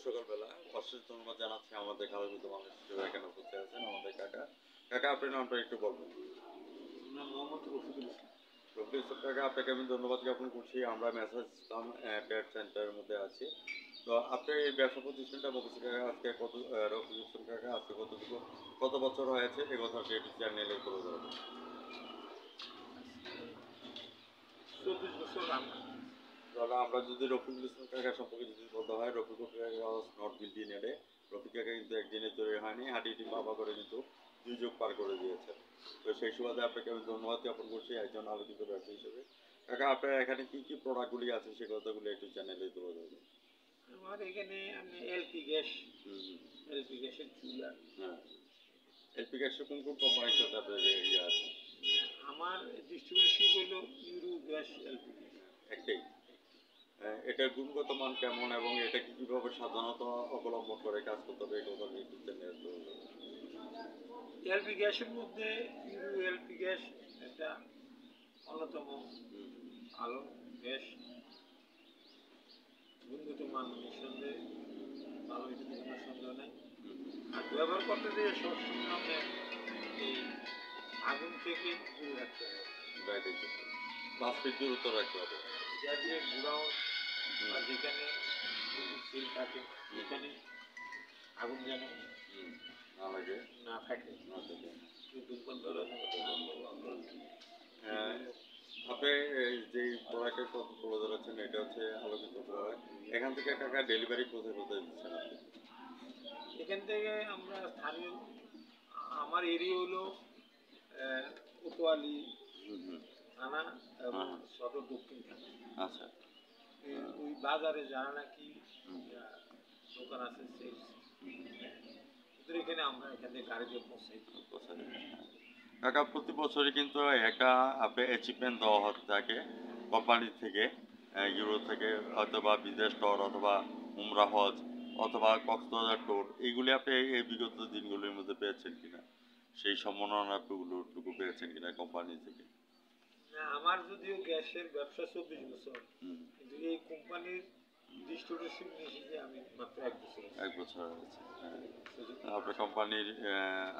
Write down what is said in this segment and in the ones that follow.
সকালবেলা অশেষ ধন্যবাদ জানাচ্ছি আমাদের কালোবিত মানুষ হিসেবে এখানে উপস্থিত আছেন আমাদের কাকা। কাকা আপনার নামটা একটু বলবেন। মোহাম্মদ রফিকুল ইসলাম। রফিকুল ইসলাম কাকা, আপনাকে আমি ধন্যবাদ জ্ঞাপন করছি। আমরা মেসাজ ইসলাম ট্রেড সেন্টারের মধ্যে আছি। তো আপনার এই ব্যবসা প্রতিষ্ঠানটা মুখস্থ কাকা আজকে রফিকুল ইসলাম কাকা আজকে কত বছর হয়েছে এই কথাটা একটু চ্যানেলে তুলে ধরবেন। 24 বছর রান্না। তাহলে আমরা যদি রফিকুল ইসলাম কাকা সম্পর্কে যদি বলতে হয়, রফিকুল কাকা নট বিল্ডিনেডে। রফিক কাকা কিন্তু একদিনে তৈরি হয়নি, হাঁটিটি পাপা করে কিন্তু 2 যুগ পার করে দিয়েছেন। তো সেই সুবাদে আপনাকে আমি ধন্যবাদ জ্ঞাপন করছি একজন আলোচিত ব্যবসায়ী হিসেবে। কাকা আপনার এখানে কি কি প্রোডাক্টগুলি আছে সে কথাগুলি একটু চ্যানেলে তুলে ধরবেন। আমার এখানে আমি এলপি গ্যাসের চুলা। হ্যাঁ, এলপি গ্যাসের কোন কোন কোম্পানির সাথে আপনার ইয়ে আছে? আমার ডিস্ট্রিবিউশন হলো ইউরো গ্যাস এলপি গ্যাস। একটাই। এটার গুণগত মান কেমন এবং এটা কিভাবে সাবধানতা অবলম্বন করে কাজ করতে হবে এই কথা একটু চ্যানেলে তুলে ধরবেন। এলপি গ্যাসের মধ্যে ইউরো এলপি গ্যাস একটা অন্যতম ভালো গ্যাস। গুণগত মান নিঃসন্দেহে ভালো, এটাতে কোনো সন্দেহ নেই। আর ব্যবহার করতে গিয়ে সবসময় আপনার এই আগুন থেকে দূরে রাখতে হবে। রাইট, 5 ফিট দূরত্ব রাখতে হবে। যা যে গুঁড়াও বা যেখানে তেল থাকে সেখানে আগুন যেন না লাগে, না থাকে। আপনি যে প্রোডাক্টের কথা তুলে ধরেছেন এটা হচ্ছে আলোকিত প্রোডাক্ট। এখান থেকে কাকা ডেলিভারি কোথায় কোথায় দিচ্ছেন আপনি? এখান থেকে আমরা স্থানীয়, আমার এরিয়া হলো কোতোয়ালি থানা এবং সদর দক্ষিণ থানা। আচ্ছা, ওই বাজারে যারা নাকি দোকান আছে সেই ওদের এখানে আমরা এখান থেকে গাড়ি দিয়ে পৌঁছাই। কাকা প্রতি বছরই কিন্তু একটা আপনি অ্যাচিভমেন্ট দেওয়া হতে থাকে কোম্পানি থেকে, ইউরো থেকে অথবা বিদেশ ট্যুর অথবা উমরা হজ অথবা কক্সবাজার ট্যুর, এইগুলি আপনি এই বিগত দিনগুলির মধ্যে পেয়েছেন কিনা? সেই সম্মাননাটুকু পেয়েছেন কিনা কোম্পানি থেকে? আমার যদিও গ্যাসের ব্যবসা 24 বছর, কিন্তু এই কোম্পানির ডিস্ট্রিবিউশন নিয়েছি আমি মাত্র 1 বছর। 1 বছর হয়েছে। আপনার কোম্পানির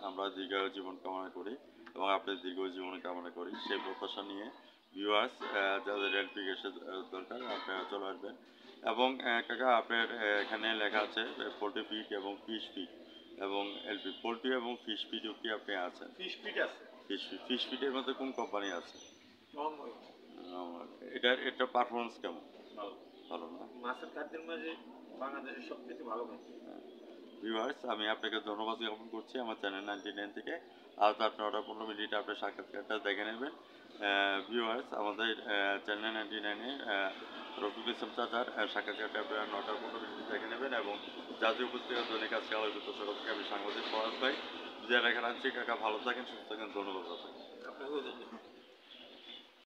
আমরা দীর্ঘ জীবন কামনা করি এবং আপনার দীর্ঘ জীবন কামনা করি সেই প্রত্যাশা নিয়ে ভিউয়ার্স যাদের এলপি গ্যাসের দরকার আপনারা চলে আসবেন। এবং কাকা আপনার এখানে লেখা আছে পোলট্রি ফিড এবং ফিশ ফিড এবং এলপি পোলট্রি এবং ফিশ ফিডও কি আপনি আছেন? ফিশ ফিড আছে। ফিশ ফিডের মধ্যে কোন কোম্পানি আছে? রংময়। এটা পারফরমেন্স কেমন? ভালো। ভালো না? মাছের খাদ্যের মাঝে বাংলাদেশের সবচেয়ে ভালো খাদ্য। ভিউয়ার্স আমি আপনাকে ধন্যবাদ জ্ঞাপন করছি আমার চ্যানেল 99 থেকে। আজ রাত 9:15 আপনার সাক্ষাৎকারটা দেখে নেবেন। ভিউয়ার্স আমাদের চ্যানেল 99-এ রফিকুল ইসলাম চাচার সাক্ষাৎকারটা আপনারা 9:15 দেখে নেবেন এবং জাতীয় পত্রিকা দৈনিক আজকে আলোকিত সড়ক থেকে আমি সাংবাদিক ফরাজ ভাই বিদায় রেখে রাখছি। কাকা ভালো থাকেন, সুস্থ থাকেন, ধন্যবাদ আপনাকে। আপনাকেও ধন্যবাদ।